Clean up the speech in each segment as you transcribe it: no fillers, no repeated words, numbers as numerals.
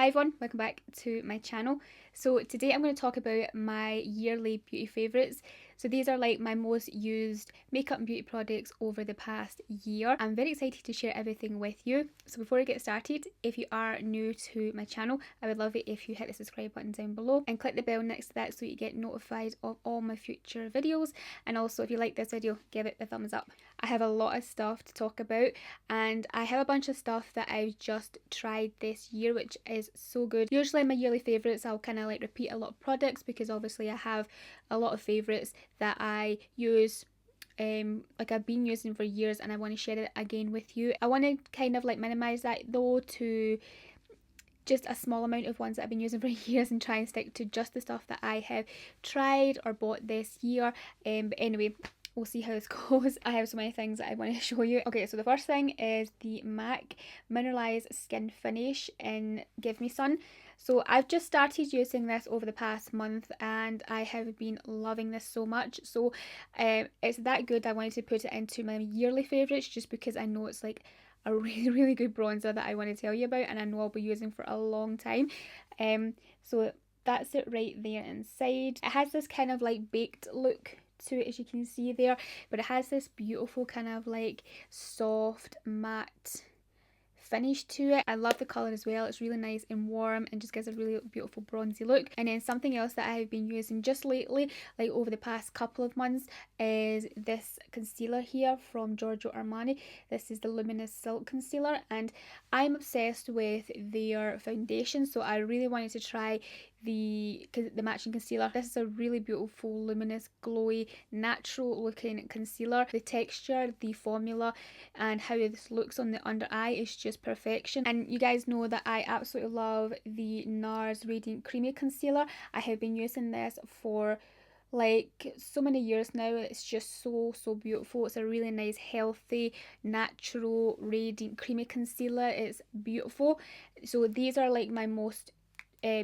Hi everyone, welcome back to my channel. So today I'm going to talk about my yearly beauty favourites. So these are like my most used makeup and beauty products over the past year. I'm very excited to share everything with you. So before I get started, if you are new to my channel, I would love it if you hit the subscribe button down below and click the bell next to that so you get notified of all my future videos. And also if you like this video, give it a thumbs up. I have a lot of stuff to talk about and I have a bunch of stuff that I've just tried this year which is so good. Usually my yearly favourites I'll kind of like repeat a lot of products because obviously I have a lot of favourites that I use like I've been using for years and I want to share it again with you. I want to kind of like minimise that though to just a small amount of ones that I've been using for years and try and stick to just the stuff that I have tried or bought this year. But anyway, we'll see how this goes. I have so many things that I want to show you. Okay, so the first thing is the MAC Mineralized Skin Finish in Give Me Sun. So I've just started using this over the past month and I have been loving this so much. So it's that good I wanted to put it into my yearly favourites just because I know it's like a really good bronzer that I want to tell you about and I know I'll be using for a long time. So that's it right there inside. It has this kind of like baked look to it as you can see there, but it has this beautiful kind of like soft matte finish to it. I love the colour as well. It's really nice and warm and just gives a really beautiful bronzy look. And then something else that I've been using just lately, like over the past couple of months, is this concealer here from Giorgio Armani. This is the Luminous Silk Concealer and I'm obsessed with their foundation, so I really wanted to try the matching concealer. This is a really beautiful, luminous, glowy, natural looking concealer. The texture, the formula and how this looks on the under eye is just perfection. And you guys know that I absolutely love the NARS Radiant Creamy Concealer. I have been using this for like so many years now. It's just so beautiful. It's a really nice, healthy, natural, radiant, creamy concealer. It's beautiful. So these are like my most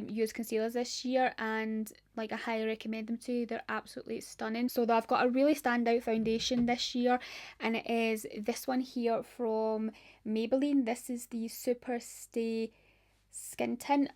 used concealers this year and like I highly recommend them to you. They're absolutely stunning. So I've got a really standout foundation this year and it is this one here from Maybelline. This is the Super Stay Skin Tint.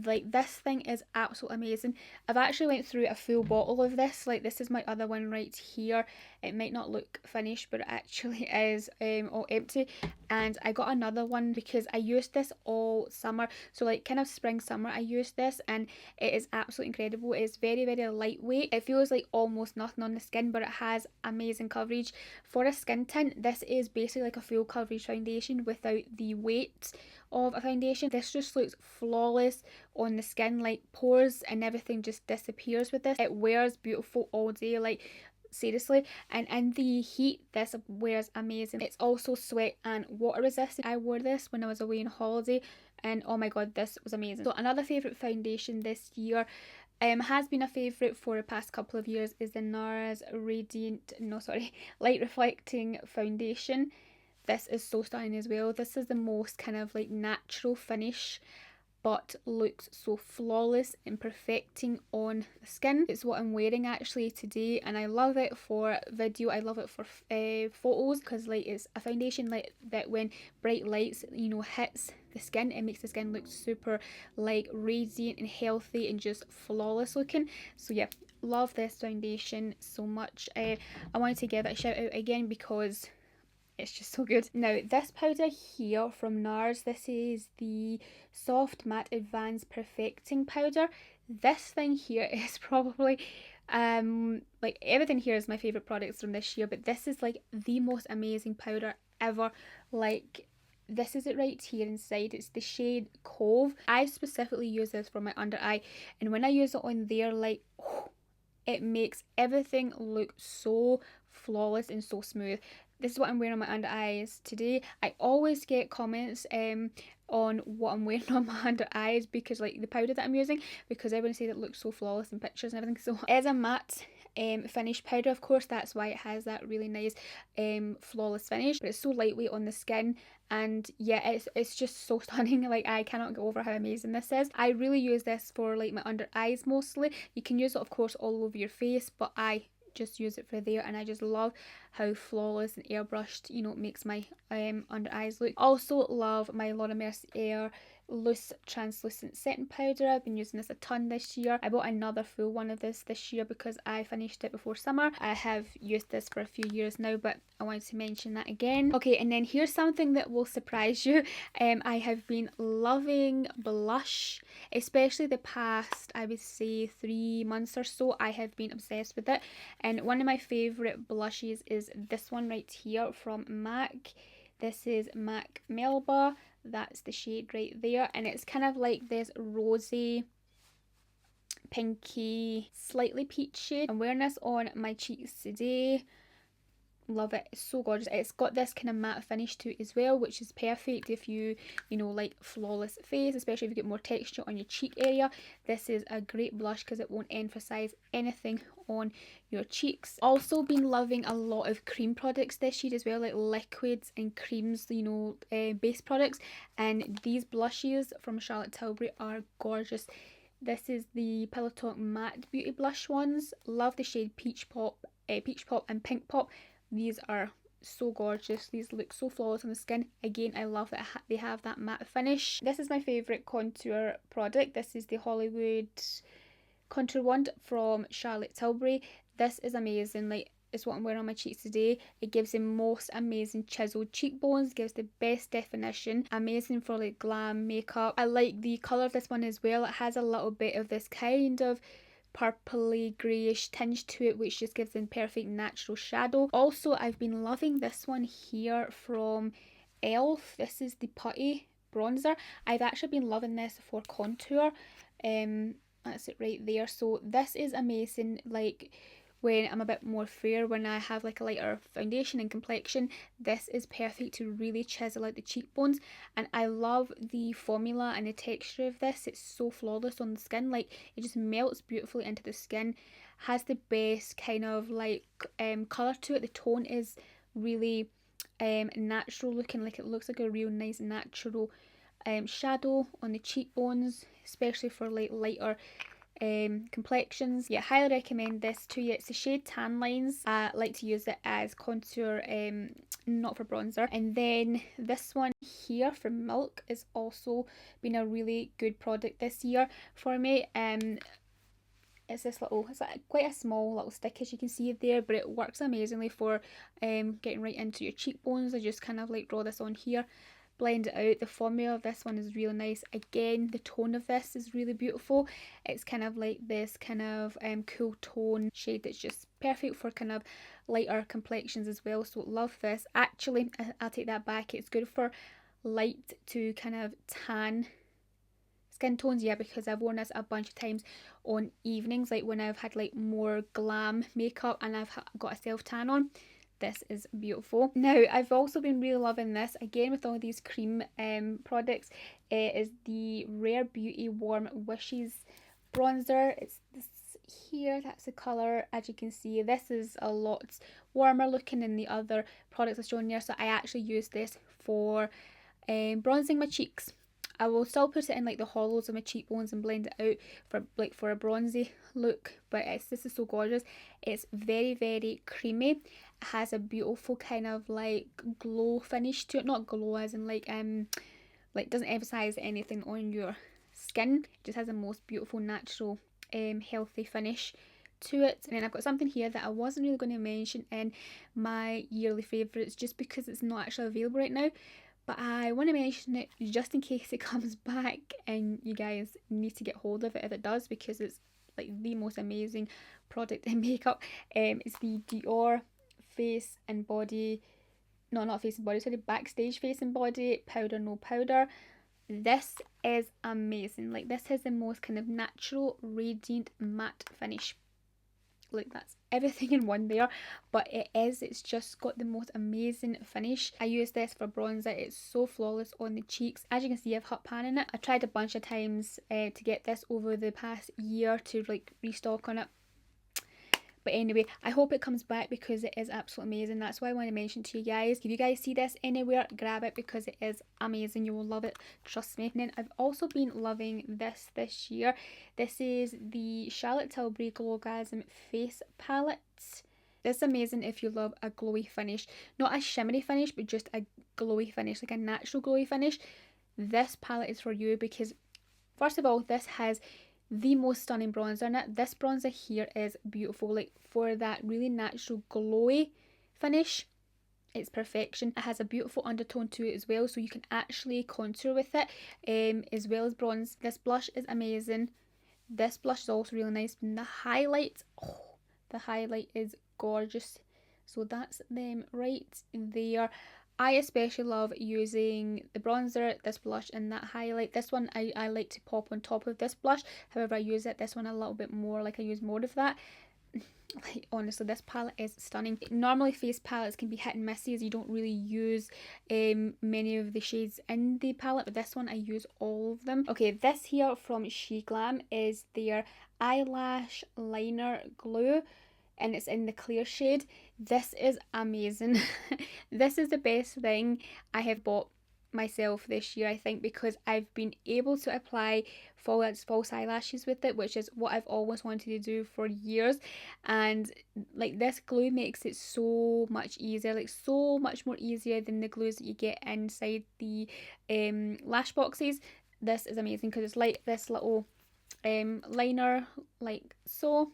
Like this thing is absolutely amazing. I've actually went through a full bottle of this. Like this is my other one right here. It might not look finished but it actually is all empty, and I got another one because I used this all summer, so like kind of spring summer I used this and it is absolutely incredible. It's very lightweight. It feels like almost nothing on the skin but it has amazing coverage. For a skin tint, this is basically like a full coverage foundation without the weight of a foundation. This just looks flawless on the skin, like pores and everything just disappears with this. It wears beautiful all day, like seriously, and in the heat this wears amazing. It's also sweat and water resistant. I wore this when I was away on holiday and oh my god, this was amazing. So another favourite foundation this year has been a favourite for the past couple of years is the NARS Light Reflecting Foundation. This is so stunning as well. This is the most kind of like natural finish but looks so flawless and perfecting on the skin. It's what I'm wearing actually today and I love it for video. I love it for photos because like it's a foundation like that when bright lights hits the skin, it makes the skin look super like radiant and healthy and just flawless looking. So yeah, love this foundation so much. I wanted to give it a shout out again because it's just so good. Now this powder here from NARS, this is the Soft Matte Advanced Perfecting Powder. This thing here is probably like everything here is my favourite products from this year, but this is like the most amazing powder ever. Like this is it right here inside. It's the shade Cove. I specifically use this for my under eye and when I use it on there, like it makes everything look so flawless and so smooth. This is what I'm wearing on my under eyes today. I always get comments on what I'm wearing on my under eyes because like the powder that I'm using, because everyone says it looks so flawless in pictures and everything. So it is a matte finish powder, of course, that's why it has that really nice flawless finish, but it's so lightweight on the skin and yeah, it's just so stunning. Like I cannot get over how amazing this is. I really use this for like my under eyes mostly. You can use it of course all over your face, but I just use it for there and I just love how flawless and airbrushed it makes my under eyes look. Also love my Laura Mercier loose translucent setting powder. I've been using this a ton this year. I bought another full one of this year because I finished it before summer. I have used this for a few years now, but I wanted to mention that again. Okay, and then here's something that will surprise you. I have been loving blush, especially the past, I would say 3 months or so. I have been obsessed with it, and one of my favourite blushes is this one right here from MAC. This is MAC Melba. That's the shade right there, and it's kind of like this rosy, pinky, slightly peach shade. I'm wearing this on my cheeks today. Love it. It's so gorgeous. It's got this kind of matte finish to it as well, which is perfect if you know, like flawless face, especially if you get more texture on your cheek area. This is a great blush because it won't emphasize anything on your cheeks. Also been loving a lot of cream products this year as well, like liquids and creams, you know, base products, and these blushes from Charlotte Tilbury are gorgeous. This is the Pillow Talk Matte Beauty Blush ones. Love the shade Peach Pop and Pink Pop. These are so gorgeous. These look so flawless on the skin. Again, I love that they have that matte finish. This is my favourite contour product. This is the Hollywood contour wand from Charlotte Tilbury. This is amazing. Like, it's what I'm wearing on my cheeks today. It gives the most amazing chiseled cheekbones, gives the best definition. Amazing for like glam makeup. I like the colour of this one as well. It has a little bit of this kind of purpley greyish tinge to it, which just gives them perfect natural shadow. Also, I've been loving this one here from ELF. This is the Putty bronzer. I've actually been loving this for contour. That's it right there. So this is amazing, like when I'm a bit more fair, when I have like a lighter foundation and complexion. This is perfect to really chisel out the cheekbones, and I love the formula and the texture of this. It's so flawless on the skin, like it just melts beautifully into the skin, has the best kind of like colour to it. The tone is really natural looking, like it looks like a real nice natural shadow on the cheekbones, especially for like lighter complexions. Yeah, highly recommend this to you. It's the shade Tan Lines. I like to use it as contour, not for bronzer. And then this one here from Milk is also been a really good product this year for me. It's this little, it's like quite a small little stick, as you can see there, but it works amazingly for getting right into your cheekbones. I just kind of like draw this on here, blend it out. The formula of this one is really nice. Again, the tone of this is really beautiful. It's kind of like this kind of cool tone shade that's just perfect for kind of lighter complexions as well. So love this. Actually, I'll take that back. It's good for light to kind of tan skin tones, yeah, because I've worn this a bunch of times on evenings, like when I've had like more glam makeup and I've got a self tan on. This is beautiful. Now, I've also been really loving this, again with all these cream products. It is the Rare Beauty Warm Wishes bronzer. It's this here, that's the colour. As you can see, this is a lot warmer looking than the other products I've shown there, so I actually use this for bronzing my cheeks. I will still put it in like the hollows of my cheekbones and blend it out for a bronzy look, but this is so gorgeous. It's very, very creamy. It has a beautiful kind of like glow finish to it. Not glow as in like doesn't emphasize anything on your skin. It just has the most beautiful natural healthy finish to it. And then I've got something here that I wasn't really going to mention in my yearly favourites just because it's not actually available right now, but I want to mention it just in case it comes back and you guys need to get hold of it if it does, because it's like the most amazing product in makeup. It's the Dior face and body, no, not face and body, sorry, Backstage face and body powder no powder. This is amazing. Like, this has the most kind of natural radiant matte finish. Like, that's everything in one there, but it's just got the most amazing finish. I use this for bronzer. It's so flawless on the cheeks. As you can see, I've hot pan in it. I tried a bunch of times to get this over the past year to like restock on it. But anyway, I hope it comes back because it is absolutely amazing. That's why I want to mention to you guys. If you guys see this anywhere, grab it because it is amazing. You will love it, trust me. And then I've also been loving this year. This is the Charlotte Tilbury Glowgasm Face Palette. This is amazing if you love a glowy finish. Not a shimmery finish, but just a glowy finish, like a natural glowy finish. this palette is for you, because first of all, this has the most stunning bronzer in it. This bronzer here is beautiful, like for that really natural glowy finish. It's perfection. It has a beautiful undertone to it as well, so you can actually contour with it, as well as bronze. This blush is amazing. This blush is also really nice. And the highlight, oh, the highlight is gorgeous. So that's them right there. I especially love using the bronzer, this blush, and that highlight. This one I like to pop on top of this blush. However, I use this one a little bit more, like I use more of that. Like, honestly, this palette is stunning. Normally face palettes can be hit and miss as you don't really use many of the shades in the palette, but this one I use all of them. Okay, this here from She Glam is their eyelash liner glue, and it's in the clear shade. This is amazing. This is the best thing I have bought myself this year, I think, because I've been able to apply false eyelashes with it, which is what I've always wanted to do for years. And like, this glue makes it so much easier, like so much more easier than the glues that you get inside the lash boxes. This is amazing because it's like this little liner, like so.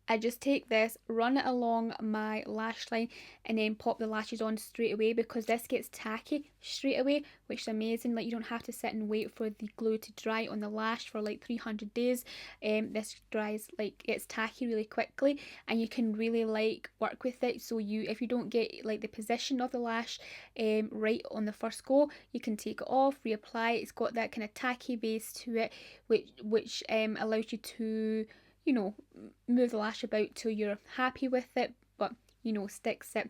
I just take this, run it along my lash line, and then pop the lashes on straight away, because this gets tacky straight away, which is amazing. Like, you don't have to sit and wait for the glue to dry on the lash for like 300 days. This dries, like, it's tacky really quickly, and you can really like work with it. So if you don't get like the position of the lash right on the first go, you can take it off, reapply. It's got that kind of tacky base to it, which allows you to, you know, move the lash about till you're happy with it, but you know, sticks it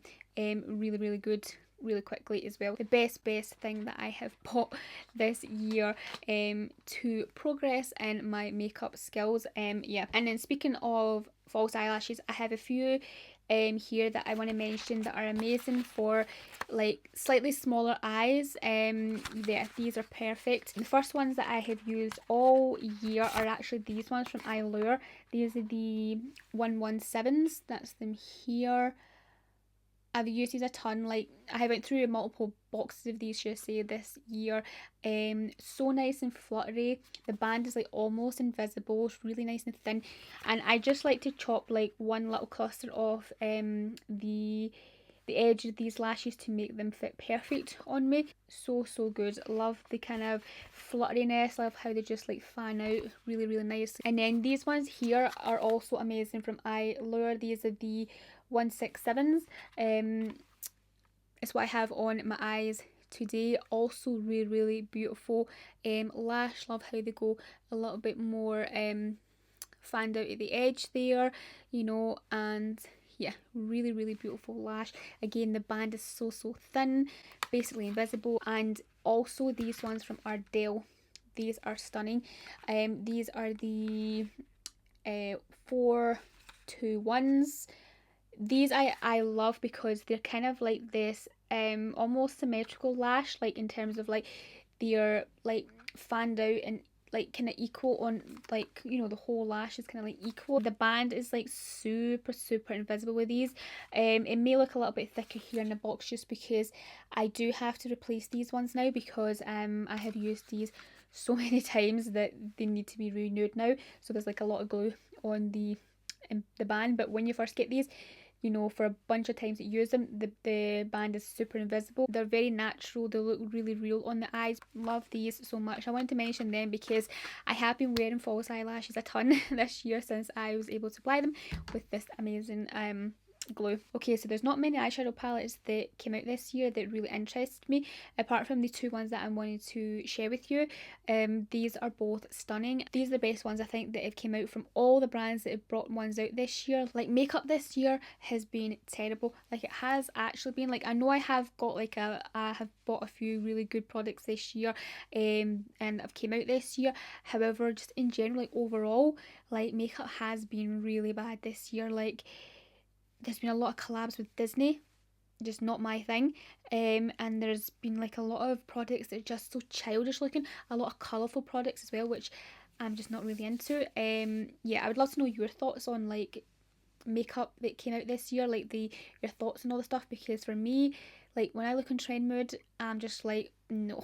really good really quickly as well. The best thing that I have bought this year to progress in my makeup skills. Yeah, and then speaking of false eyelashes, I have a few here that I want to mention that are amazing for like slightly smaller eyes. These are perfect. The first ones that I have used all year are actually these ones from Allure. These are the 117s. That's them here. I've used these a ton. Like, I went through multiple boxes of these, should I say, this year. So nice and fluttery. The band is like almost invisible. It's really nice and thin, and I just like to chop like one little cluster off the edge of these lashes to make them fit perfect on me. So good. Love the kind of flutteriness. Love how they just like fan out really nice. And then these ones here are also amazing from Allure. These are the 167s. It's what I have on my eyes today. Also really beautiful lash. Love how they go a little bit more fanned out at the edge there, you know, and yeah, really beautiful lash. Again, the band is so thin, basically invisible. And also these ones from Ardell, these are stunning. These are the 421s. These I love because they're kind of like this almost symmetrical lash, like in terms of like they're like fanned out and like kind of equal on, like, you know, the whole lash is kind of like equal. The band is like super invisible with these. It may look a little bit thicker here in the box just because I do have to replace these ones now, because I have used these so many times that they need to be renewed now. So there's like a lot of glue on the band. But when you first get these, you know, for a bunch of times that you use them, the band is super invisible. They're very natural. They look really real on the eyes. Love these so much. I wanted to mention them because I have been wearing false eyelashes a ton this year since I was able to apply them with this amazing glue. Okay, so there's not many eyeshadow palettes that came out this year that really interest me, apart from the two ones that I wanted to share with you. These are both stunning. These are the best ones I think that have came out from all the brands that have brought ones out this year. Like, makeup this year has been terrible. Like, it has actually been. Like, I know I have got like I have bought a few really good products this year and have came out this year. However, just in general, like overall, like makeup has been really bad this year. Like, there's been a lot of collabs with Disney, just not my thing. And there's been like a lot of products that are just so childish looking, a lot of colourful products as well, which I'm just not really into. Yeah, I would love to know your thoughts on like makeup that came out this year, like your thoughts on all the stuff, because for me, like when I look on Trend Mood, I'm just like, no.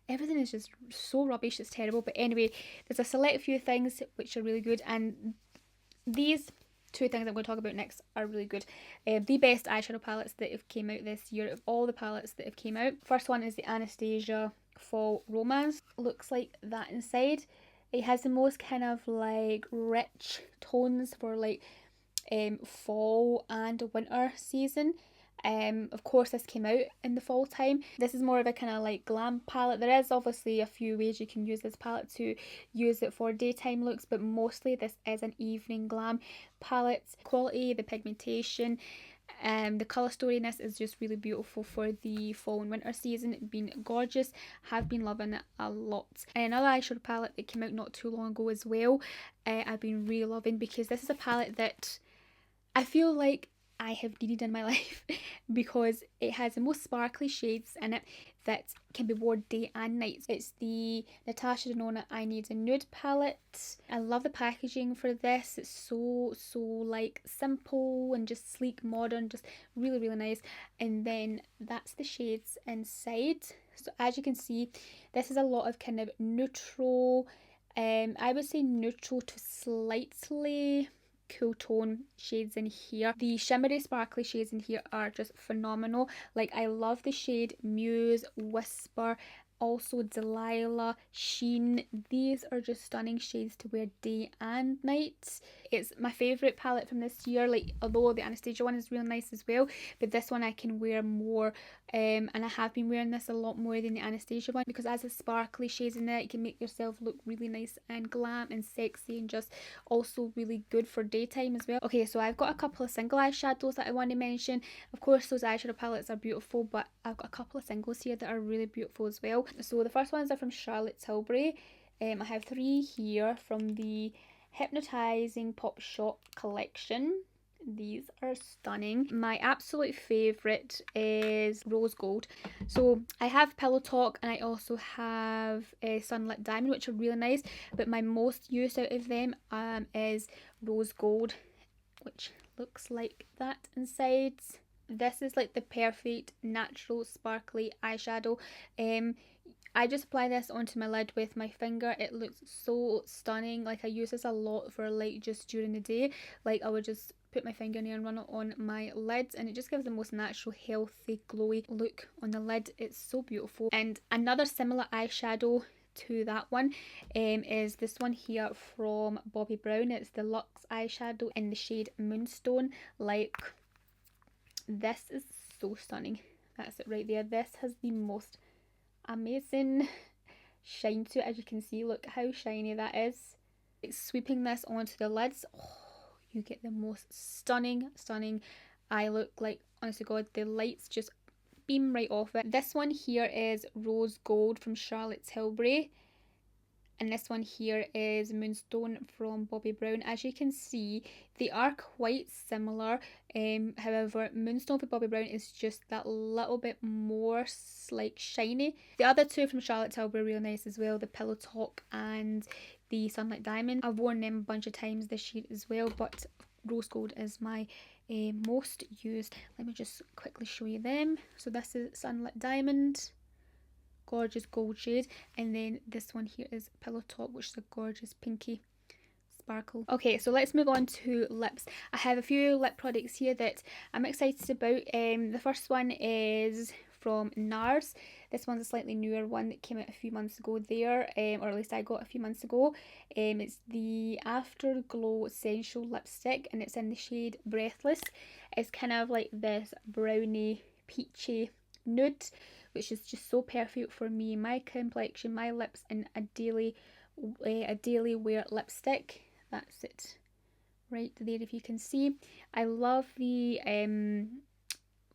everything is just so rubbish, it's terrible. But anyway, there's a select few things which are really good, and these two things I'm going to talk about next are really good. The best eyeshadow palettes that have came out this year, of all the palettes that have came out. First one is the Anastasia Fall Romance. Looks like that inside. It has the most kind of like rich tones for like fall and winter season. Of course this came out in the fall time. This is more of a kind of like glam palette. There is obviously a few ways you can use this palette to use it for daytime looks, but mostly this is an evening glam palette. Quality, the pigmentation, the colour storiness is just really beautiful for the fall and winter season. It's been gorgeous. Have been loving it a lot. And another eyeshadow palette that came out not too long ago as well, I've been really loving, because this is a palette that I feel like I have needed in my life because it has the most sparkly shades in it that can be worn day and night. It's the Natasha Denona I Need a Nude palette. I love the packaging for this. It's so like simple and just sleek, modern, just really nice. And then that's the shades inside. So as you can see, this is a lot of kind of neutral, I would say neutral to slightly cool tone shades in here. The shimmery sparkly shades in here are just phenomenal. Like, I love the shade Muse, Whisper, also Delilah, Sheen. These are just stunning shades to wear day and night. It's my favourite palette from this year. Like, although the Anastasia one is really nice as well, but this one I can wear more, and I have been wearing this a lot more than the Anastasia one, because as a sparkly shades in there, you can make yourself look really nice and glam and sexy, and just also really good for daytime as well. Okay, so I've got a couple of single eyeshadows that I want to mention. Of course, those eyeshadow palettes are beautiful, but I've got a couple of singles here that are really beautiful as well. So the first ones are from Charlotte Tilbury. I have 3 here from the Hypnotising Pop Shop collection. These are stunning. My absolute favourite is Rose Gold. So I have Pillow Talk and I also have a Sunlit Diamond, which are really nice, but my most used out of them is Rose Gold, which looks like that inside. This is like the perfect natural sparkly eyeshadow. I just apply this onto my lid with my finger. It looks so stunning. Like, I use this a lot for like just during the day. Like, I would just put my finger in here and run it on my lids, and it just gives the most natural, healthy, glowy look on the lid. It's so beautiful. And another similar eyeshadow to that one is this one here from Bobbi Brown. It's the Luxe eyeshadow in the shade Moonstone. Like, this is so stunning. That's it right there. This has the most amazing shine to it. As you can see, look how shiny that is. It's sweeping this onto the lids. Oh, you get the most stunning eye look. Like, honestly god, the lights just beam right off it. This one here is Rose Gold from Charlotte Tilbury, and this one here is Moonstone from Bobbi Brown. As you can see, they are quite similar. However, Moonstone for Bobbi Brown is just that little bit more like shiny. The other two from Charlotte Tilbury are really nice as well, the Pillow Talk and the Sunlit Diamond. I've worn them a bunch of times this year as well, but Rose Gold is my most used. Let me just quickly show you them. So this is Sunlit Diamond, gorgeous gold shade, and then this one here is Pillow Talk, which is a gorgeous pinky sparkle. Okay, so let's move on to lips. I have a few lip products here that I'm excited about. The first one is from NARS. This one's a slightly newer one that came out a few months ago there, or at least I got a few months ago. It's the Afterglow Sensual Lipstick, and it's in the shade Breathless. It's kind of like this brownie peachy nude, which is just so perfect for me, my complexion, my lips, and a daily wear lipstick. That's it right there, if you can see. I love the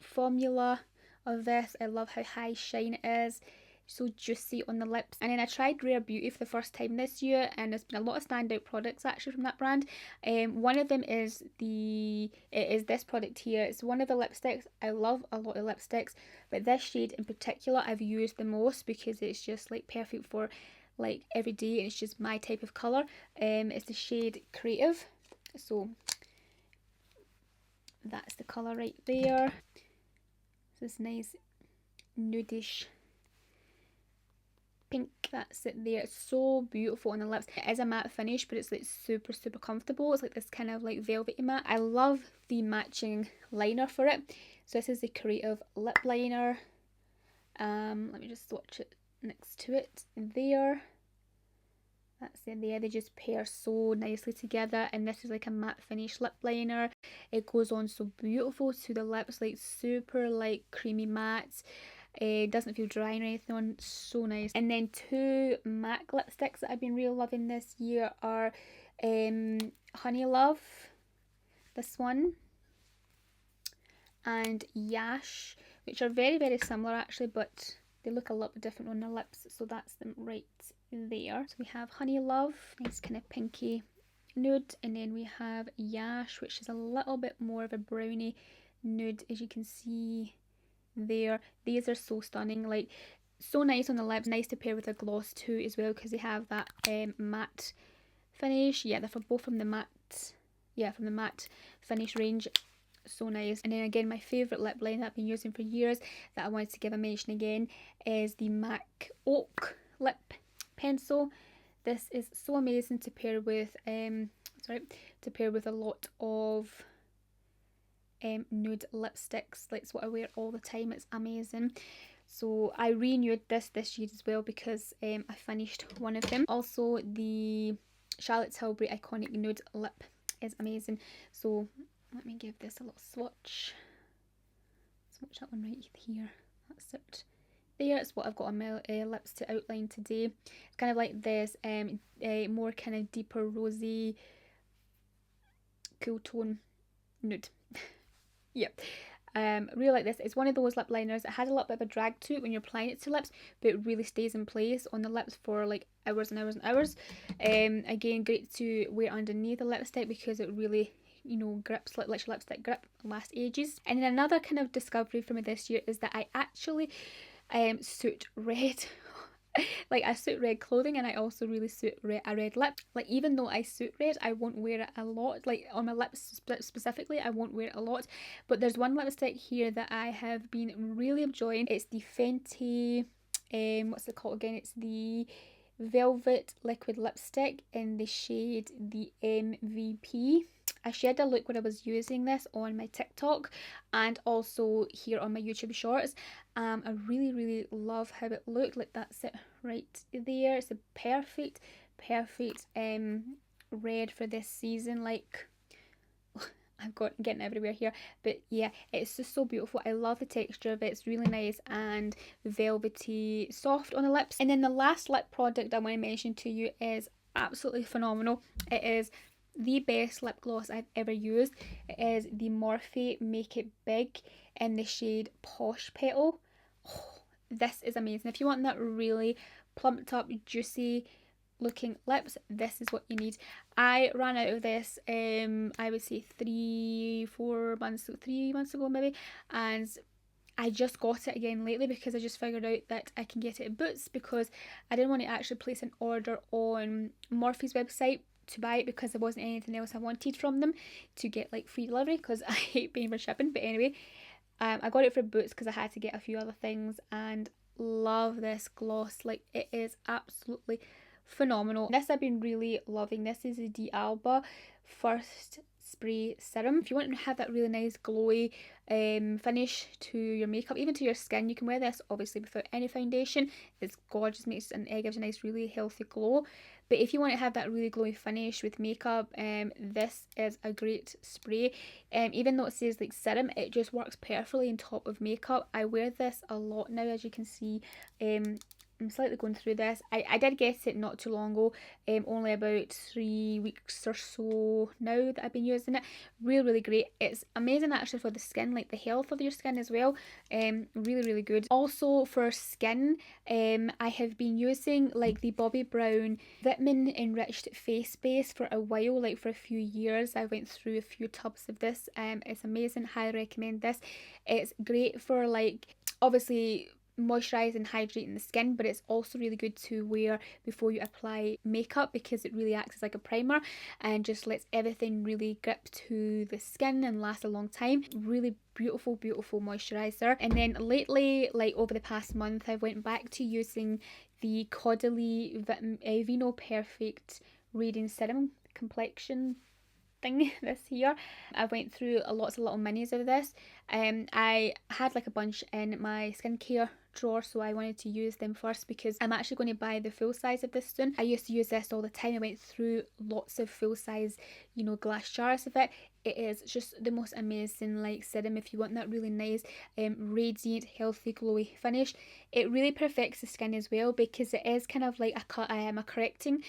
formula of this. I love how high shine it is, so juicy on the lips. And then I tried Rare Beauty for the first time this year, and there's been a lot of standout products actually from that brand. One of them is this product here. It's one of the lipsticks. I love a lot of lipsticks, but this shade in particular I've used the most because it's just like perfect for like every day, and it's just my type of colour. It's the shade Creative, so that's the colour right there. This nice nudish pink. That's it there. It's so beautiful on the lips. It is a matte finish, but it's like super, super comfortable. It's like this kind of like velvety matte. I love the matching liner for it. So this is the Creative lip liner. Let me just swatch it next to it. There. That's it there. They just pair so nicely together. And this is like a matte finish lip liner. It goes on so beautiful to the lips, like super like creamy matte. It doesn't feel dry or anything on, so nice. And then two MAC lipsticks that I've been really loving this year are Honey Love, this one, and Yash, which are very, very similar actually, but they look a little bit different on their lips, so that's them right there. So we have Honey Love, nice kind of pinky nude, and then we have Yash, which is a little bit more of a brownie nude, as you can see there. These are so stunning, like so nice on the lips, nice to pair with a gloss too as well, because they have that matte finish. Yeah, they're both from the matte, from the matte finish range. So nice. And then again, my favourite lip liner that I've been using for years that I wanted to give a mention again is the MAC Oak lip pencil. This is so amazing to pair with a lot of nude lipsticks. Like, it's what I wear all the time. It's amazing. So I renewed this year as well because I finished one of them. Also, the Charlotte Tilbury Iconic Nude Lip is amazing. So let me give this a little swatch. Swatch that one right here. That's it. There, it's what I've got on my lips to outline today. It's kind of like this more kind of deeper rosy cool tone nude. Yep. Really like this. It's one of those lip liners. It has a little bit of a drag to it when you're applying it to lips, but it really stays in place on the lips for like hours and hours and hours. Again, great to wear underneath the lipstick because it really, you know, grips, like literally lipstick grip, lasts ages. And then another kind of discovery for me this year is that I actually suit red. Like, I suit red clothing, and I also really suit a red lip. Like, even though I suit red, I won't wear it a lot. Like, on my lips specifically, I won't wear it a lot. But there's one lipstick here that I have been really enjoying. It's the Fenty, what's it called again? It's the Velvet Liquid Lipstick in the shade the MVP. I shared a look when I was using this on my TikTok and also here on my YouTube shorts. I really love how it looked. Like, that's it right there. It's a perfect red for this season. Like, I've got getting everywhere here, but yeah, it's just so beautiful. I love the texture of it. It's really nice and velvety soft on the lips. And then the last lip product I want to mention to you is absolutely phenomenal. It is the best lip gloss I've ever used. It is the Morphe Make It Big in the shade Posh Petal. Oh, this is amazing. If you want that really plumped up, juicy looking lips, this is what you need. I ran out of this I would say 3 months ago maybe, and I just got it again lately because I just figured out that I can get it at Boots, because I didn't want to actually place an order on Morphe's website to buy it because there wasn't anything else I wanted from them to get like free delivery, because I hate paying for shipping. But anyway, I got it for Boots because I had to get a few other things, and love this gloss. Like, it is absolutely phenomenal. This I've been really loving. This is the D'Alba First Spray Serum. If you want to have that really nice glowy finish to your makeup, even to your skin, you can wear this obviously without any foundation. It's gorgeous, makes and it gives a nice really healthy glow. But if you want to have that really glowy finish with makeup, this is a great spray. Even though it says like serum, it just works perfectly on top of makeup. I wear this a lot now, as you can see. I'm slightly going through this. I did get it not too long ago, only about 3 weeks or so now that I've been using it. Really great. It's amazing actually for the skin, like the health of your skin as well. Really good. Also for skin, I have been using like the Bobbi Brown vitamin enriched face base for a while, like for a few years. I went through a few tubs of this. It's amazing. Highly recommend this. It's great for like obviously moisturising and hydrating the skin, but it's also really good to wear before you apply makeup because it really acts as like a primer and just lets everything really grip to the skin and last a long time. Really beautiful moisturiser. And then lately, like over the past month, I went back to using the Caudalie Vino Perfect Radiant Serum Complexion thing this year. I went through lots of little minis of this. I had like a bunch in my skincare drawer, so I wanted to use them first because I'm actually going to buy the full size of this soon. I used to use this all the time. I went through lots of full size, you know, glass jars of it. It is just the most amazing like serum if you want that really nice radiant, healthy, glowy finish. It really perfects the skin as well because it is kind of like a correcting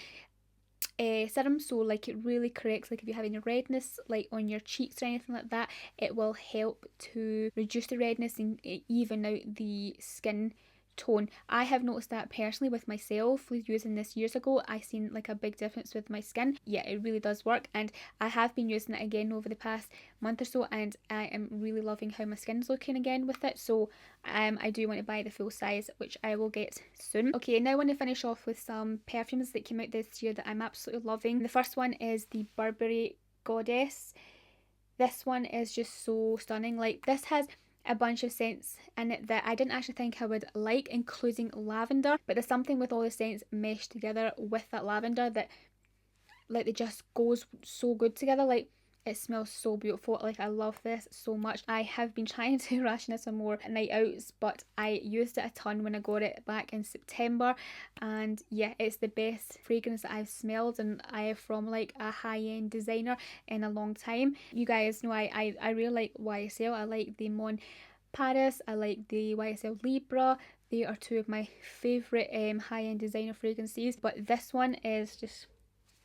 serum, so like it really corrects, like if you have any redness like on your cheeks or anything like that, it will help to reduce the redness and even out the skin tone. I have noticed that personally with myself with using this years ago. I seen like a big difference with my skin. Yeah, it really does work, and I have been using it again over the past month or so, and I am really loving how my skin's looking again with it. So I do want to buy the full size, which I will get soon. Okay, now I want to finish off with some perfumes that came out this year that I'm absolutely loving. The first one is the Burberry Goddess. This one is just so stunning. Like, this has a bunch of scents in it that I didn't actually think I would like, including lavender, but there's something with all the scents meshed together with that lavender that like it just goes so good together. Like, it smells so beautiful. Like, I love this so much. I have been trying to ration this on more night outs, but I used it a ton when I got it back in September, and yeah, it's the best fragrance that I've smelled, and I have from like a high-end designer in a long time. You guys know I really like YSL. I like the Mon Paris, I like the YSL Libra. They are two of my favourite high-end designer fragrances, but this one is just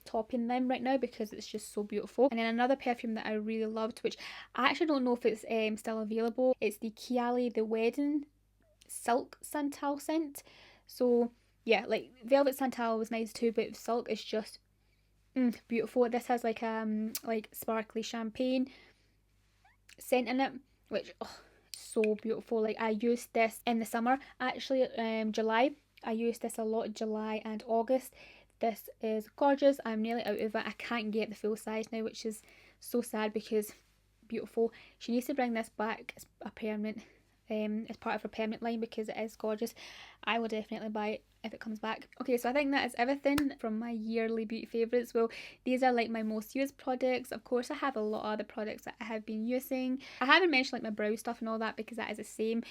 topping them right now because it's just so beautiful. And then another perfume that I really loved, which I actually don't know if it's still available, it's the Kayali The Wedding Silk Santal scent. So yeah, like Velvet Santal was nice too, but Silk is just beautiful. This has like sparkly champagne scent in it, which so beautiful. Like, I used this in the summer actually, July. I used this a lot July and August. This is gorgeous. I'm nearly out of it. I can't get the full size now, which is so sad because beautiful. She needs to bring this back as a permanent, as part of her permanent line because it is gorgeous. I will definitely buy it if it comes back. Okay, so I think that is everything from my yearly beauty favourites. Well, these are like my most used products. Of course, I have a lot of other products that I have been using. I haven't mentioned like my brow stuff and all that because that is the same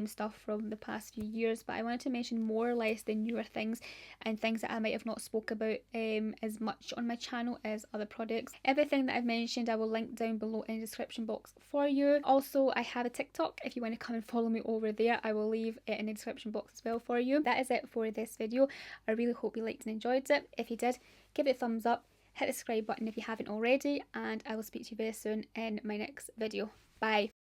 stuff from the past few years, but I wanted to mention more or less the newer things and things that I might have not spoke about as much on my channel as other products. Everything that I've mentioned I will link down below in the description box for you. Also, I have a TikTok. If you want to come and follow me over there, I will leave it in the description box as well for you. That is it for this video. I really hope you liked and enjoyed it. If you did, give it a thumbs up, hit the subscribe button if you haven't already, and I will speak to you very soon in my next video. Bye.